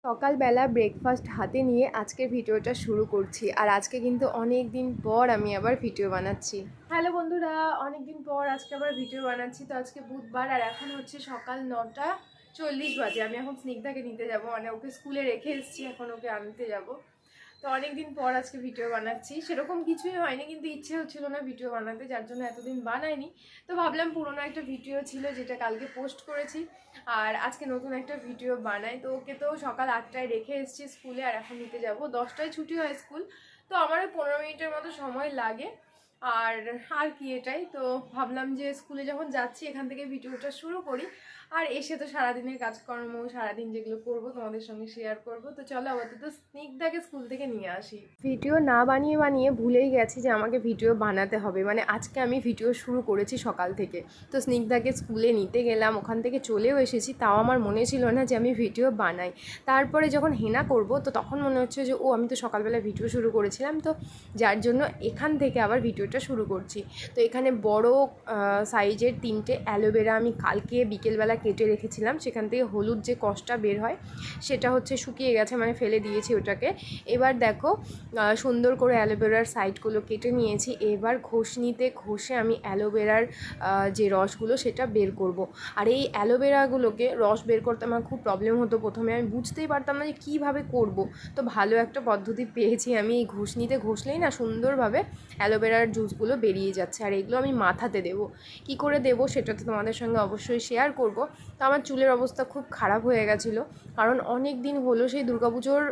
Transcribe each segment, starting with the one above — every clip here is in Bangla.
সকালবেলা ব্রেকফাস্ট হাতে নিয়ে আজকের ভিডিওটা শুরু করছি। আর আজকে কিন্তু অনেক দিন পর আমি আবার ভিডিও বানাচ্ছি। হ্যালো বন্ধুরা, অনেক দিন পর আজকে আবার ভিডিও বানাচ্ছি। তো আজকে বুধবার আর এখন হচ্ছে সকাল 9:40 বাজে। আমি এখন স্নিগ্ধাকে নিতে যাব, মানে ওকে স্কুলে রেখে এসেছি, এখন ওকে আনতে যাব। তো অনেক দিন পর আজকে ভিডিও বানাচ্ছি। সেরকম কিছুই হয়নি, কিন্তু ইচ্ছে হচ্ছিল না ভিডিও বানাতে, যার জন্য এতদিন বানাইনি। তো ভাবলাম পুরোনো একটা ভিডিও ছিল যেটা কালকে পোস্ট করেছি, আর আজকে নতুন একটা ভিডিও বানাই। তো ওকে তো সকাল 8টায় রেখে এসেছি স্কুলে, আর এখন নিতে যাব। 10টায় ছুটি হয় স্কুল, তো আমারও 15 মিনিটের মতো সময় লাগে। আর আর কি এটাই। তো ভাবলাম যে স্কুলে যখন যাচ্ছি এখান থেকে ভিডিওটা শুরু করি, আর এসে তো সারাদিনের কাজকর্ম, সারাদিন যেগুলো করবো তোমাদের সঙ্গে শেয়ার করবো। তো চলো আপাতত স্নিগ্ধাকে স্কুল থেকে নিয়ে আসি। ভিডিও না বানিয়ে বানিয়ে ভুলেই গেছি যে আমাকে ভিডিও বানাতে হবে, মানে আজকে আমি ভিডিও শুরু করেছি সকাল থেকে। তো স্নিগ্ধাকে স্কুলে নিতে গেলাম, ওখান থেকে চলেও এসেছি, তাও আমার মনে ছিল না যে আমি ভিডিও বানাই। তারপরে যখন হেনা করব তো তখন মনে হচ্ছে যে আমি তো সকালবেলা ভিডিও শুরু করেছিলাম, তো যার জন্য এখান থেকে আবার ভিডিওটা শুরু করছি। তো এখানে বড় সাইজের 3টে অ্যালোভেরা আমি কালকে বিকেলবেলা কেটে রেখেছিলাম, সেখান থেকে হলুদ যে কষটা বের হয় সেটা হচ্ছে শুকিয়ে গেছে, মানে ফেলে দিয়েছি ওটাকে। এবার দেখো সুন্দর করে অ্যালোভেরার সাইডগুলো কেটে নিয়েছি। এবার ঘষনিতে ঘষে আমি অ্যালোভেরার যে রসগুলো সেটা বের করব। আর এই অ্যালোভেরাগুলোকে রস বের করতে আমার খুব প্রবলেম হতো প্রথমে, আমি বুঝতেই পারতাম না যে কীভাবে করব। তো ভালো একটা পদ্ধতি পেয়েছি আমি, এই ঘষনিতে ঘষলেই না সুন্দরভাবে অ্যালোভেরার জুসগুলো বেরিয়ে যাচ্ছে। আর এগুলো আমি মাথাতে দেবো, কি করে দেবো সেটা তো তোমাদের সঙ্গে অবশ্যই শেয়ার করব। তো আমার চুলের অবস্থা খুব খারাপ হয়ে গেছিলো, কারণ অনেক দিন হলো, সেই দুর্গাপুজোর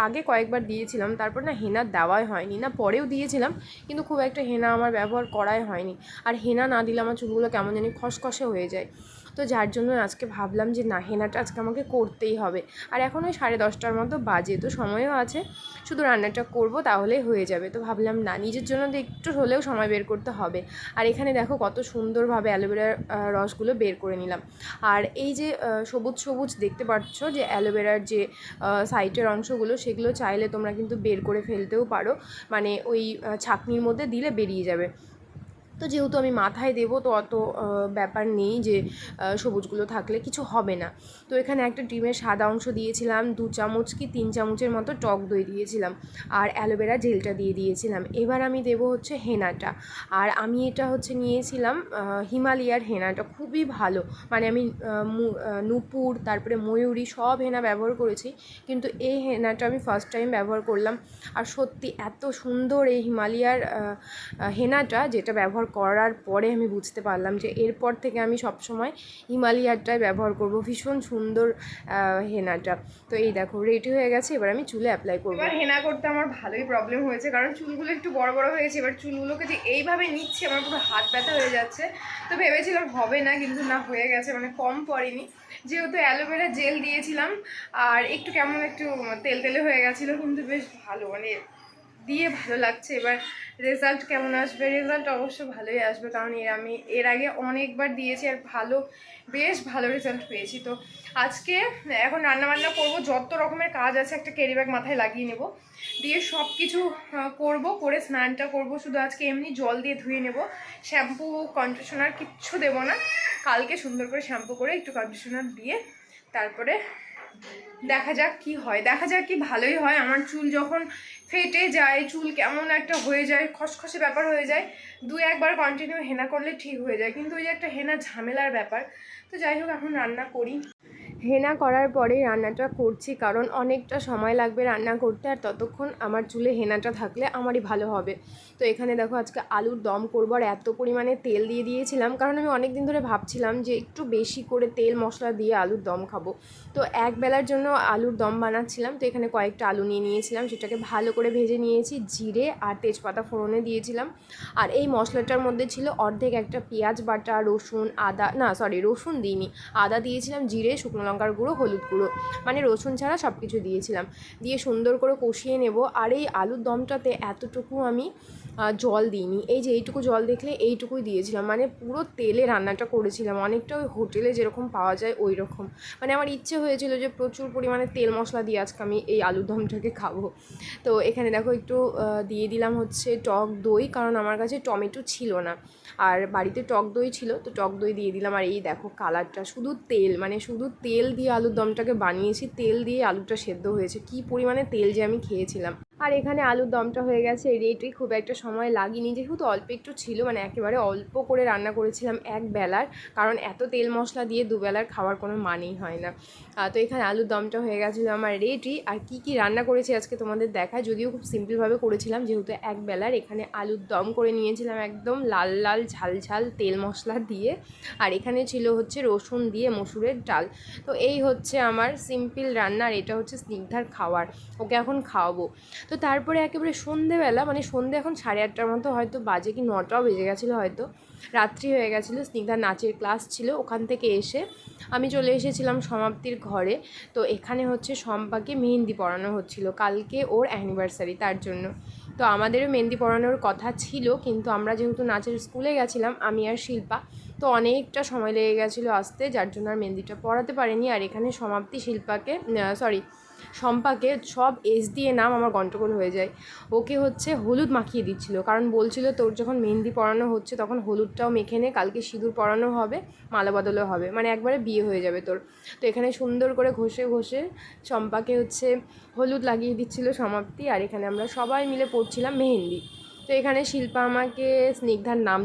আগে কয়েকবার দিয়েছিলাম, তারপর না হেনা দেওয়াই হয়নি, না পরেও দিয়েছিলাম কিন্তু খুব একটা হেনা আমার ব্যবহার করাই হয়নি। আর হেনা না দিলে আমার চুলগুলো কেমন জানি খসখসে হয়ে যায়। তো যার জন্য আজকে ভাবলাম যে না, হেনাটা আজকে আমাকে করতেই হবে। আর এখন ওই 10:30টার মতো বাজে, তো সময়ও আছে, শুধু রান্নাটা করব তাহলেই হয়ে যাবে। তো ভাবলাম না, নিজের জন্য তো একটু হলেও সময় বের করতে হবে। আর এখানে দেখো কত সুন্দরভাবে অ্যালোভেরার রসগুলো বের করে নিলাম। আর এই যে সবুজ সবুজ দেখতে পাচ্ছ যে অ্যালোভেরার যে সাইডের অংশগুলো, সেগুলো চাইলে তোমরা কিন্তু বের করে ফেলতেও পারো, মানে ওই ছাঁকনির মধ্যে দিলে বেরিয়ে যাবে। তো যেহেতু আমি মাথায় দেবো, তো অত ব্যাপার নেই যে সবুজগুলো থাকলে কিছু হবে না। তো এখানে একটা ডিমের সাদা অংশ দিয়েছিলাম, 2 চামচ কি 3 চামচের মতো টক দই দিয়েছিলাম, আর অ্যালোভেরা জেলটা দিয়ে দিয়েছিলাম। এবার আমি দেবো হচ্ছে হেনাটা। আর আমি এটা হচ্ছে নিয়েছিলাম হিমালয়ার হেনাটা, খুবই ভালো, মানে আমি নূপুর তারপরে ময়ূরী সব হেনা ব্যবহার করেছি, কিন্তু এই হেনাটা আমি ফার্স্ট টাইম ব্যবহার করলাম। আর সত্যি এত সুন্দর এই হিমালয়ার হেনাটা, যেটা ব্যবহার করার পরে আমি বুঝতে পারলাম যে এরপর থেকে আমি সবসময় হিমালয়ারটাই ব্যবহার করব। ভীষণ সুন্দর হেনাটা। তো এই দেখো রেডি হয়ে গেছে, এবার আমি চুলে অ্যাপ্লাই করব। এবার হেনা করতে আমার ভালোই প্রবলেম হয়েছে, কারণ চুলগুলো একটু বড় বড় হয়েছে। এবার চুলগুলোকে যে এইভাবে নিচ্ছে আমার পুরো হাত ব্যথা হয়ে যাচ্ছে। তো ভেবেছিলাম হবে না, কিন্তু না, হয়ে গেছে, মানে কম পড়েনি। যেহেতু অ্যালোভেরা জেল দিয়েছিলাম আর একটু কেমন একটু তেল তেলে হয়ে গেছিলো, কিন্তু বেশ ভালো, মানে দিয়ে ভালো লাগছে। এবার রেজাল্ট কেমন আসবে? রেজাল্ট অবশ্য ভালোই আসবে, কারণ আমি এর আগে অনেকবার দিয়েছি আর বেশ ভালো রেজাল্ট পেয়েছি। তো আজকে এখন রান্নাবান্না করবো, যত রকমের কাজ আছে একটা ক্যারি ব্যাগ মাথায় লাগিয়ে নেব, দিয়ে সব কিছু করবো, করে স্নানটা করব। শুধু আজকে এমনি জল দিয়ে ধুয়ে নেব, শ্যাম্পু কন্ডিশনার কিচ্ছু দেবো না। কালকে সুন্দর করে শ্যাম্পু করে একটু কন্ডিশনার দিয়ে তারপরে দেখা যাক কি হয়, দেখা যাক কি ভালোই হয়। আমার চুল যখন ফেটে যায়, চুল কেমন একটা হয়ে যায়, খসখসে ব্যাপার হয়ে যায়, 2-1বার কন্টিনিউ হেনা করলে ঠিক হয়ে যায়, কিন্তু ওই যে একটা হেনা ঝামেলার ব্যাপার। তো যাই হোক, এখন রান্না করি। হেনা করার পরেই রান্নাটা করছি, কারণ অনেকটা সময় লাগবে রান্না করতে, আর ততক্ষণ আমার চুলে হেনাটা থাকলে আমারই ভালো হবে। তো এখানে দেখো আজকে আলুর দম করবো, আর এত পরিমাণে তেল দিয়ে দিয়েছিলাম, কারণ আমি অনেক দিন ধরে ভাবছিলাম যে একটু বেশি করে তেল মশলা দিয়ে আলুর দম খাবো। তো এক বেলার জন্য আলুর দম বানাচ্ছিলাম। তো এখানে কয়েকটা আলু নিয়ে নিয়েছিলাম, সেটাকে ভালো করে ভেজে নিয়েছি, জিরে আর তেজপাতা ফোড়নে দিয়েছিলাম। আর এই মশলাটার মধ্যে ছিল অর্ধেক একটা পেঁয়াজ বাটা, রসুন, আদা, না সরি রসুন দিইনি, আদা দিয়েছিলাম, জিরে, শুকনো লঙ্কার গুঁড়ো, হলুদ গুঁড়ো, মানে রসুন ছাড়া সব কিছু দিয়েছিলাম। দিয়ে সুন্দর করে কষিয়ে নেব। আর এই আলুর দমটাতে এতটুকু আমি জল দিইনি, এই যে এইটুকু জল দেখলে এইটুকুই দিয়েছিলাম, মানে পুরো তেলে রান্নাটা করেছিলাম, অনেকটা ওই হোটেলে যেরকম পাওয়া যায় ওই রকম। মানে আমার ইচ্ছে হয়েছিল যে প্রচুর পরিমাণে তেল মশলা দিয়ে আজকে আমি এই আলুর দমটাকে খাবো। তো এখানে দেখো একটু দিয়ে দিলাম হচ্ছে টক দই, কারণ আমার কাছে টমেটো ছিল না আর বাড়িতে টক দই ছিল, তো টক দই দিয়ে দিলাম। আর এই দেখো কালারটা, শুধু তেল, মানে শুধু তেল দিয়ে আলুর দমটাকে বানিয়েছি, তেল দিয়ে আলুটা সেদ্ধ হয়েছে, কি পরিমাণে তেল যে আমি খেয়েছিলাম। আর এখানে আলুর দমটা হয়ে গেছে রেডি, খুব একটা সময় লাগেনি, যেহেতু অল্প একটু ছিল, মানে একেবারে অল্প করে রান্না করেছিলাম এক বেলার, কারণ এত তেল মশলা দিয়ে দুবেলার খাওয়ার কোনো মানেই হয় না। তো এখানে আলুর দমটা হয়ে গেছিলো আমার রেডি। আর কি কি রান্না করেছি আজকে তোমাদের দেখায়, যদিও খুব সিম্পলভাবে করেছিলাম যেহেতু এক বেলার। এখানে আলুর দম করে নিয়েছিলাম একদম লাল লাল ঝাল ঝাল তেল মশলা দিয়ে, আর এখানে ছিল হচ্ছে রসুন দিয়ে মসুরের ডাল। তো এই হচ্ছে আমার সিম্পল রান্না, আর এটা হচ্ছে স্নিগ্ধার খাওয়ার, ওকে এখন খাওয়াবো। তো তারপরে একেবারে সন্ধেবেলা, মানে সন্ধে এখন 8:30টার মতো হয়তো বাজে, কি 9টাও বেজে গেছিলো হয়তো, রাত্রি হয়ে গেছিলো। স্নিগ্ধার নাচের ক্লাস ছিল, ওখান থেকে এসে আমি চলে এসেছিলাম সমাপ্তির ঘরে। তো এখানে হচ্ছে শম্পাকে মেহেন্দি পরানো হচ্ছিল, কালকে ওর অ্যানিভার্সারি, তার জন্য। তো আমাদেরও মেহেন্দি পরানোর কথা ছিল, কিন্তু আমরা যেহেতু নাচের স্কুলে গেছিলাম আমি আর শিল্পা, তো অনেকটা সময় লেগে গেছিলো আসতে, যার জন্য আর মেহেন্দিটা পরাতে পারিনি। আর এখানে সমাপ্তি শিল্পাকে শম্পাকে সব এস দিয়ে নাম আমার গন্ডগোল হয়ে যায়, ওকে হচ্ছে হলুদ মাখিয়ে দিচ্ছিল, কারণ বলছিল তোর যখন মেহেন্দি পরানো হচ্ছে তখন হলুদটাও মেখে নে, কালকে সিঁদুর পরানো হবে, মালা বদলও হবে, মানে একবারে বিয়ে হয়ে যাবে তোর। তো এখানে সুন্দর করে ঘষে ঘষে শম্পাকে হচ্ছে হলুদ লাগিয়ে দিচ্ছিল সমাপ্তি, আর এখানে আমরা সবাই মিলে পড়ছিলাম মেহেন্দি। তো এখানে শিল্পা আমাকে স্নিগ্ধার নাম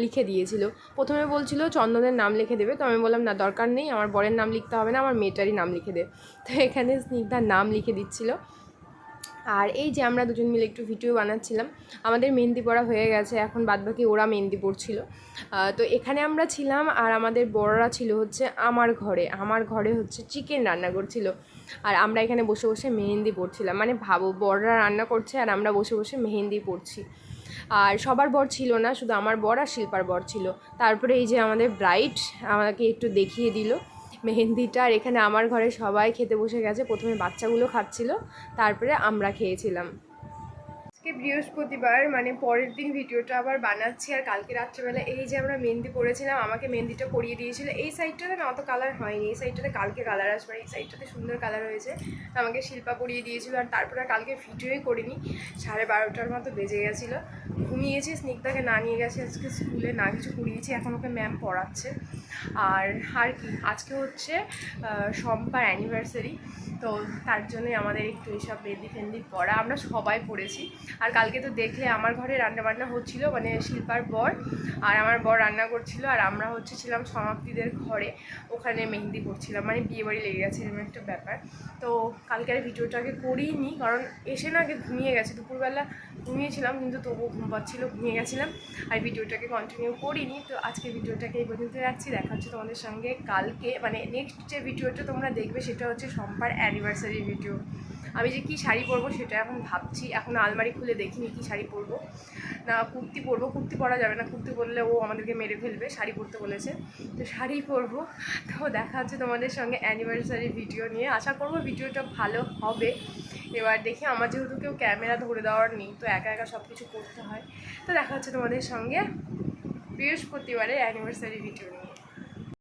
লিখে দিয়েছিল। প্রথমে বলছিল চন্দনের নাম লিখে দেবে, তো আমি বললাম না দরকার নেই, আমার বরের নাম লিখতে হবে না, আমার মেয়েটারই নাম লিখে দে। তো এখানে স্নিগ্ধার নাম লিখে দিচ্ছিল। আর এই যে আমরা দুজন মিলে একটু ভিডিও বানাচ্ছিলাম, আমাদের মেহেন্দি পড়া হয়ে গেছে, এখন বাদবাকি ওরা মেহেন্দি পড়ছিল। তো এখানে আমরা ছিলাম, আর আমাদের বড়রা ছিল হচ্ছে আমার ঘরে হচ্ছে চিকেন রান্না করছিল, আর আমরা এখানে বসে বসে মেহেন্দি পড়ছিলাম। মানে ভাবো, বড়রা রান্না করছে আর আমরা বসে বসে মেহেন্দি পড়ছি। আর সবার বর ছিল না, শুধু আমার বর আর শিল্পার বর ছিল। তারপরে এই যে আমাদের ব্রাইড আমাকে একটু দেখিয়ে দিল মেহেন্দিটা। আর এখানে আমার ঘরে সবাই খেতে বসে গেছে, প্রথমে বাচ্চাগুলো খাচ্ছিল, তারপরে আমরা খেয়েছিলাম। আজকে বৃহস্পতিবার, মানে পরের দিন ভিডিওটা আবার বানাচ্ছি। আর কালকে রাত্রেবেলা এই যে আমরা মেহেন্দি পরেছিলাম, আমাকে মেহেন্দিটা পরিয়ে দিয়েছিল। এই সাইডটাতে না অত কালার হয়নি, এই সাইডটাতে কালকে কালার আসবে, এই সাইডটাতে সুন্দর কালার হয়েছে, আমাকে শিল্পা পরিয়ে দিয়েছিল। আর তারপরে কালকে ভিডিওই করিনি, 12:30টার মতো বেজে গেছিলো, ঘুমিয়েছি। স্নিগ্ধাকে না নিয়ে গেছে আজকে স্কুলে, না কিছু করিয়েছি, এখন ওকে ম্যাম পড়াচ্ছে। আর কি আজকে হচ্ছে শম্পার অ্যানিভার্সারি, তো তার জন্যই আমাদের একটু এইসব মেহেন্দি ফেন্দি পড়া, আমরা সবাই পড়েছি। আর কালকে তো দেখলে আমার ঘরে রান্নাবান্না হচ্ছিলো, মানে শিল্পার বর আর আমার বর রান্না করছিল, আর আমরা হচ্ছে ছিলাম সমাপ্তিদের ঘরে, ওখানে মেহেন্দি পড়ছিলাম, মানে বিয়েবাড়ি লেগে গেছে এরকম একটা ব্যাপার। তো কালকের ভিডিওটাকে করিনি, কারণ এসে না আগে ঘুমিয়ে গেছে, দুপুরবেলা ঘুমিয়েছিলাম, কিন্তু তবুও ঘুম পাচ্ছিলো, ঘুমিয়ে গেছিলাম, আর ভিডিওটাকে কন্টিনিউ করিনি। তো আজকে ভিডিওটাকে এই পর্যন্ত রাখছি, দেখা হচ্ছে তোমাদের সঙ্গে কালকে, মানে নেক্সট যে ভিডিওটা তোমরা দেখবে সেটা হচ্ছে শম্পার অ্যানিভার্সারি ভিডিও। আমি যে কী শাড়ি পরবো সেটা এখন ভাবছি, এখন আলমারি খুলে দেখিনি কী শাড়ি পরবো, না কুর্তি পরবো, কুর্তি পরা যাবে না, কুর্তি পরলে ও আমাদেরকে মেরে ফেলবে, শাড়ি পরতে বলেছে, তো শাড়ি পরবো। তো দেখা হচ্ছে তোমাদের সঙ্গে অ্যানিভার্সারি ভিডিও নিয়ে, আশা করবো ভিডিওটা ভালো হবে। এবার দেখি, আমার যেহেতু কেউ ক্যামেরা ধরে দেওয়ার নেই, তো একা একা সব কিছু করতে হয়। তো দেখা হচ্ছে তোমাদের সঙ্গে বৃহস্পতিবারের অ্যানিভার্সারি ভিডিও নিয়ে।